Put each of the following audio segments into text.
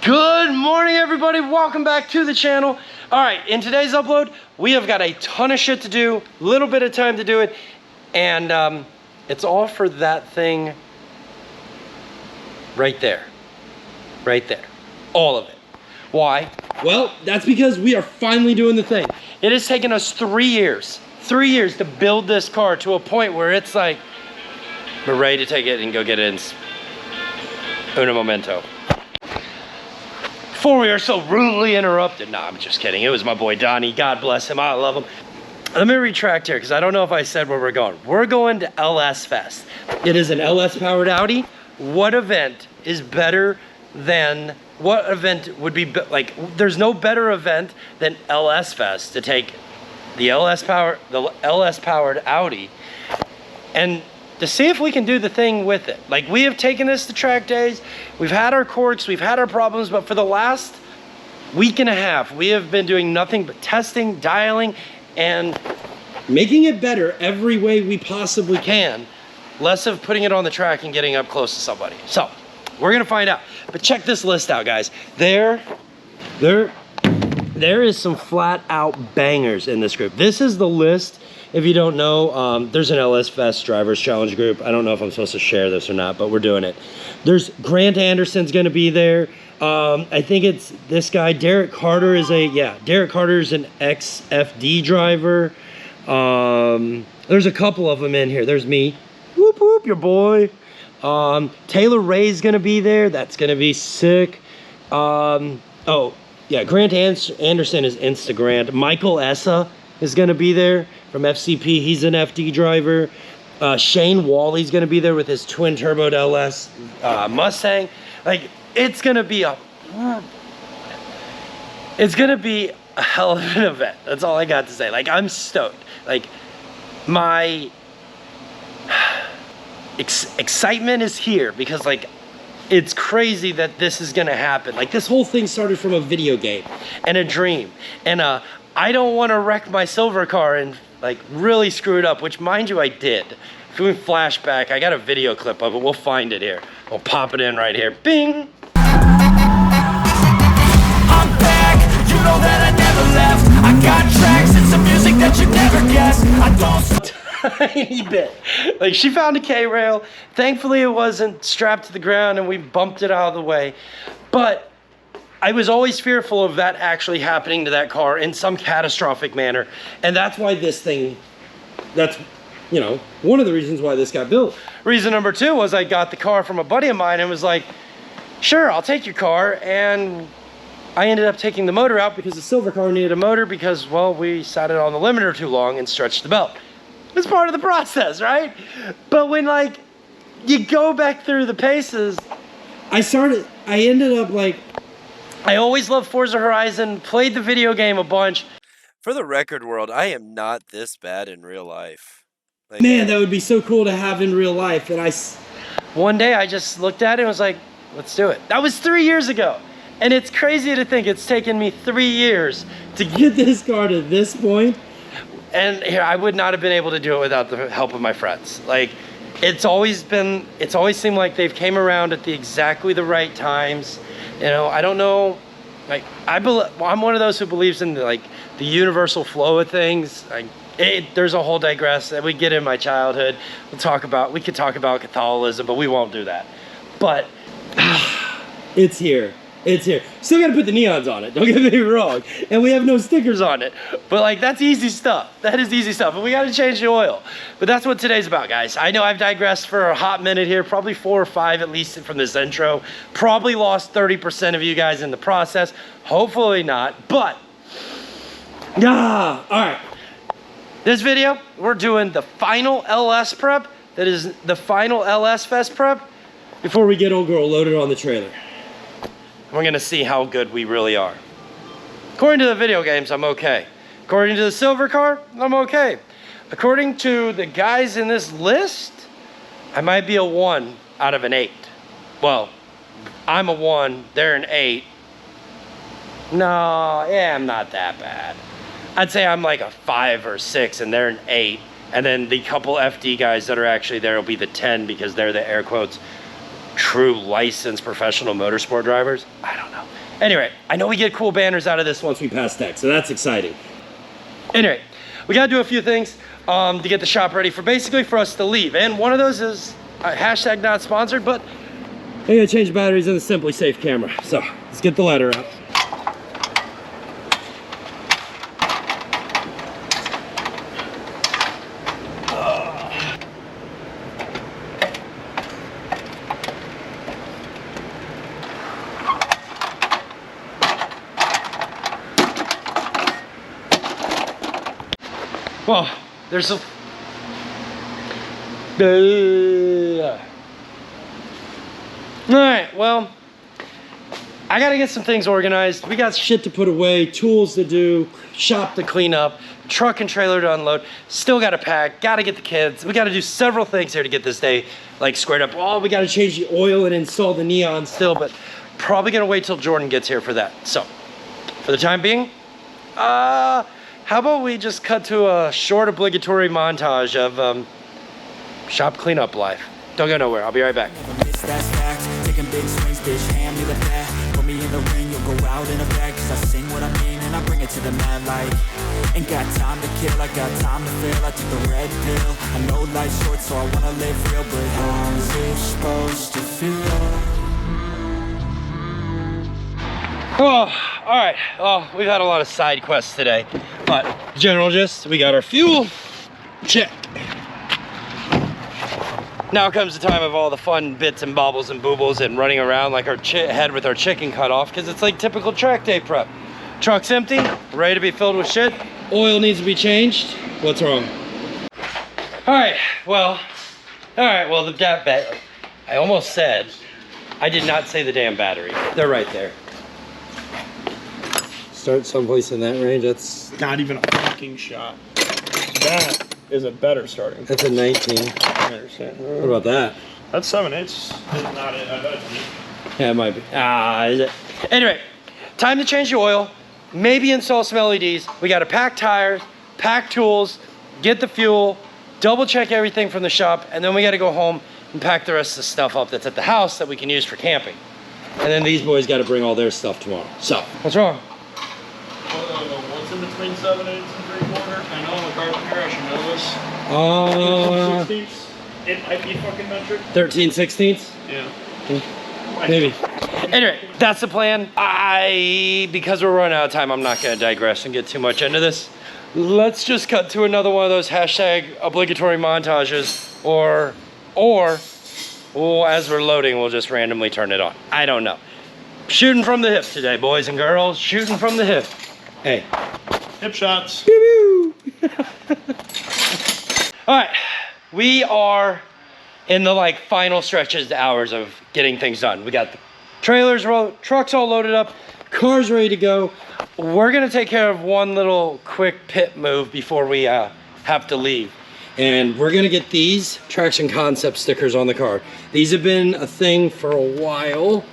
Good morning, everybody. Welcome back to the channel. All right, in today's upload, we have got a ton of shit to do, a little bit of time to do it, and it's all for that thing right there. Right there. All of it. Why? Well, that's because we are finally doing the thing. It has taken us 3 years. 3 years to build this car to a point where it's like, we're ready to take it and go get it in uno momento. Before we are so rudely interrupted. Nah, I'm just kidding. It was my boy Donnie. God bless him. I love him. Let me retract here because I don't know if I said where we're going. We're going to lsfest. It is an LS powered Audi. What event is better than, what event would be, like, there's no better event than lsfest to take the LS powered Audi and to see if we can do the thing with it. Like, we have taken this to track days, we've had our quirks, we've had our problems, but for the last week and a half, we have been doing nothing but testing, dialing, and making it better every way we possibly can. Less of putting it on the track and getting up close to somebody. So, we're gonna find out. But check this list out, guys. There is some flat out bangers in this group. This is the list. If you don't know, there's an lsfest Drivers Challenge group. I don't know if I'm supposed to share this or not, but we're doing it. There's Grant Anderson's gonna be there. I think it's this guy, Derek Carter is Derek Carter is an ex-FD driver. There's a couple of them in here. There's me, whoop whoop, your boy. Taylor Ray's gonna be there. That's gonna be sick. Oh yeah, Grant Anderson is Instagram. Michael Essa is gonna be there from FCP. He's an FD driver. Shane Wally's gonna be there with his twin turbo LS Mustang. Like, it's gonna be a hell of an event. That's all I got to say. Like, I'm stoked. Like, my excitement is here because, like, it's crazy that this is gonna happen. Like, this whole thing started from a video game and a dream, and I don't want to wreck my silver car and like really screw it up, which, mind you, I did. If we flashback, I got a video clip of it. We'll find it here. We'll pop it in right here. Bing. I'm back. You know that I never left. I got tracks and some music that you never guessed. I don't. Tiny bit. Like, she found a K-rail. Thankfully, it wasn't strapped to the ground and we bumped it out of the way. But I was always fearful of that actually happening to that car in some catastrophic manner. And that's why this thing, that's, you know, one of the reasons why this got built. Reason number two was I got the car from a buddy of mine and was like, sure, I'll take your car. And I ended up taking the motor out because the silver car needed a motor because, well, we sat it on the limiter too long and stretched the belt. It's part of the process, right? But when, like, you go back through the paces, I ended up, like, I always loved Forza Horizon, played the video game a bunch. For the record, world, I am not this bad in real life. Like, man, that would be so cool to have in real life. And one day I just looked at it and was like, let's do it. That was 3 years ago. And it's crazy to think it's taken me 3 years to get this car to this point. And here, I would not have been able to do it without the help of my friends. Like, it's always seemed like they've came around at exactly the right times. You know, I don't know, like, I'm one of those who believes in the universal flow of things. Like, there's a whole digress that we get in my childhood. We could talk about Catholicism, but we won't do that. But it's here. It's here. Still gotta put the neons on it, don't get me wrong. And we have no stickers on it. But, like, that's easy stuff. That is easy stuff. And we gotta change the oil. But that's what today's about, guys. I know I've digressed for a hot minute here, probably 4 or 5 at least from this intro. Probably lost 30% of you guys in the process. Hopefully not, but, all right. This video, we're doing the final LS prep. That is the final LS Fest prep before we get old girl loaded on the trailer. We're gonna see how good we really are. According to the video games, I'm okay. According to the silver car, I'm okay. According to the guys in this list, I might be a 1 out of an 8. Well, I'm a 1, they're an 8. No, yeah, I'm not that bad. I'd say I'm like a 5 or 6 and they're an 8. And then the couple FD guys that are actually there will be the 10 because they're the air quotes true licensed professional motorsport drivers. I don't know. Anyway, I know we get cool banners out of this once we pass tech, so that's exciting. Anyway, we gotta do a few things to get the shop ready for basically for us to leave. And one of those is hashtag not sponsored, but I gotta change the batteries in the Simply Safe camera. So let's get the ladder out. Well, there's a... Alright, well, I gotta get some things organized. We got shit to put away, tools to do, shop to clean up, truck and trailer to unload. Still gotta pack, gotta get the kids. We gotta do several things here to get this day like squared up. Oh, we gotta change the oil and install the neon still, but probably gonna wait till Jordan gets here for that. So, for the time being, how about we just cut to a short obligatory montage of shop cleanup life. Don't go nowhere, I'll be right back. Taking big swings, bitch, hand me the bat. Put me in the ring, you'll go out in a bag. Cause I sing what I mean and I bring it to the mad light. Ain't got time to kill, I got time to feel. I took the red pill, I know life's short so I wanna live real. But how's it supposed to feel? Oh, all right. Oh, we've had a lot of side quests today, but general gist, we got our fuel, check. Now comes the time of all the fun bits and baubles and boobles and running around like our head with our chicken cut off, because it's like typical track day prep. Truck's empty, ready to be filled with shit. Oil needs to be changed. What's wrong? All right, well, I almost said, I did not say the damn battery. They're right there. Start someplace in that range. That's not even a fucking shot. That is a better starting. That's a 19. I understand. What about that? That's 7/8. Is not it. I bet it's yeah, it might be. Is it? Anyway, time to change the oil. Maybe install some LEDs. We got to pack tires, pack tools, get the fuel, double check everything from the shop, and then we got to go home and pack the rest of the stuff up that's at the house that we can use for camping. And then these boys got to bring all their stuff tomorrow. So, what's wrong? What's in between 7/8 and 3/4? I know I'm a carpenter, I should know this. 13/16. It might be fucking metric. 13/16? Yeah. Maybe. Anyway, that's the plan. Because we're running out of time, I'm not gonna digress and get too much into this. Let's just cut to another one of those hashtag obligatory montages, or as we're loading, we'll just randomly turn it on. I don't know. Shooting from the hip today, boys and girls. Shooting from the hip. Hey. Hip shots. All right, we are in the final stretches, hours of getting things done. We got the trailers, trucks all loaded up, cars ready to go. We're gonna take care of one little quick pit move before we have to leave. And we're gonna get these Traction Concept stickers on the car. These have been a thing for a while.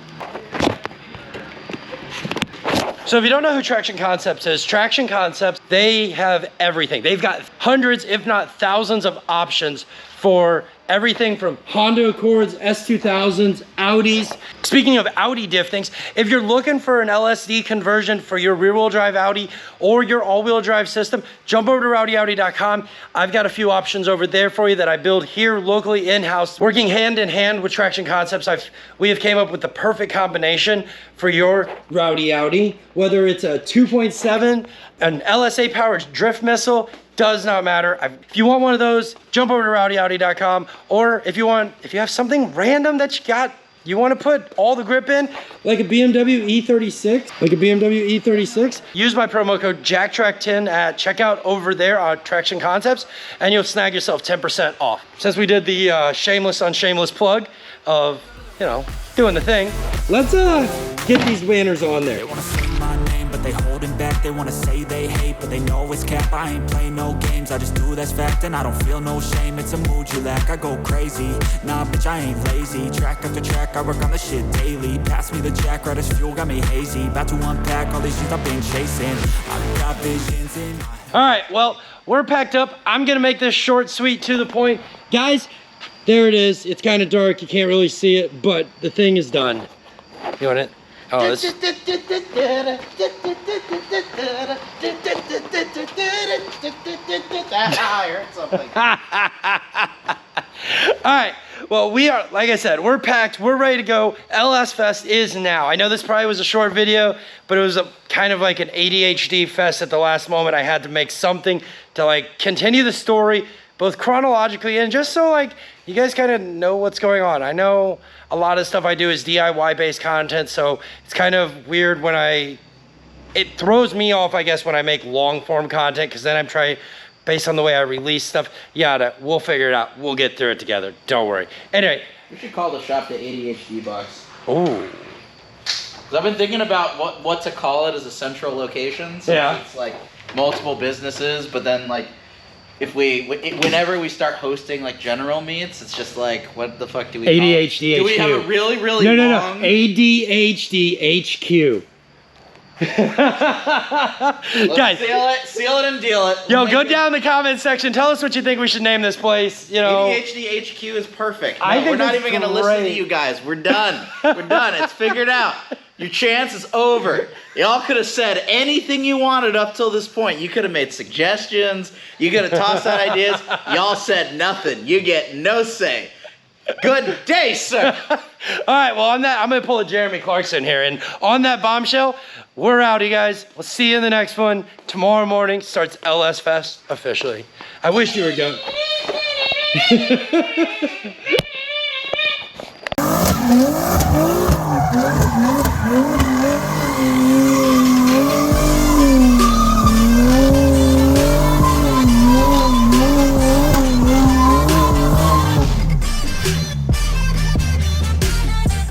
So if you don't know who Traction Concepts is, Traction Concepts, they have everything. They've got hundreds, if not thousands of options for everything from Honda Accords, S2000s, Audis. Speaking of Audi diff things, if you're looking for an LSD conversion for your rear-wheel drive Audi or your all-wheel drive system, jump over to RwdyAudi.com. I've got a few options over there for you that I build here locally in-house. Working hand in hand with Traction Concepts, we have came up with the perfect combination for your Rowdy Audi. Whether it's a 2.7, an LSA powered drift missile, does not matter. If you want one of those, jump over to RwdyAudi.com. Or if you have something random that you want to put all the grip in, like a BMW E36, use my promo code JackTrack10 at checkout over there on Traction Concepts, and you'll snag yourself 10% off. Since we did the shameless, unshameless plug of, doing the thing, let's get these banners on there. They holding back, they wanna say they hate, but they know it's cap. I ain't play no games, I just do that's fact. And I don't feel no shame, it's a mood you lack. I go crazy, nah bitch I ain't lazy. Track after track, I work on the shit daily. Pass me the jack, right as fuel, got me hazy. About to unpack all these things I've been chasing. I've got visions in my... Alright, well, we're packed up. I'm gonna make this short, sweet, to the point. Guys, there it is. It's kind of dark, you can't really see it, but the thing is done. You want it? Oh, this. I heard something. All right. Well, we are, like I said, we're packed. We're ready to go. LS Fest is now. I know this probably was a short video, but it was a kind of like an ADHD fest at the last moment. I had to make something to like continue the story, both chronologically and just so like you guys kind of know what's going on. I know a lot of stuff I do is DIY based content, so it's kind of weird when it throws me off, I guess, when I make long form content, because then I'm trying, based on the way I release stuff, yada, we'll figure it out. We'll get through it together. Don't worry. Anyway. We should call the shop the ADHD box. Ooh. Because I've been thinking about what to call it as a central location. So yeah. It's like multiple businesses, but then like whenever we start hosting like general meets, it's just like, what the fuck do we ADHD call it? HQ. Do we have a really no, long... No. ADHD HQ. Guys, seal it and deal it. Yo, go down in the comments section. Tell us what you think we should name this place. You know, ADHD HQ is perfect. No, I think we're not it's even going to listen to you guys. We're done. We're done. It's figured out. Your chance is over. Y'all could have said anything you wanted up till this point. You could have made suggestions. You could have tossed out ideas. Y'all said nothing. You get no say. Good day, sir. All right, well, on that, I'm going to pull a Jeremy Clarkson here. And on that bombshell, we're out, you guys. We'll see you in the next one. Tomorrow morning starts LS Fest officially. I wish you were going.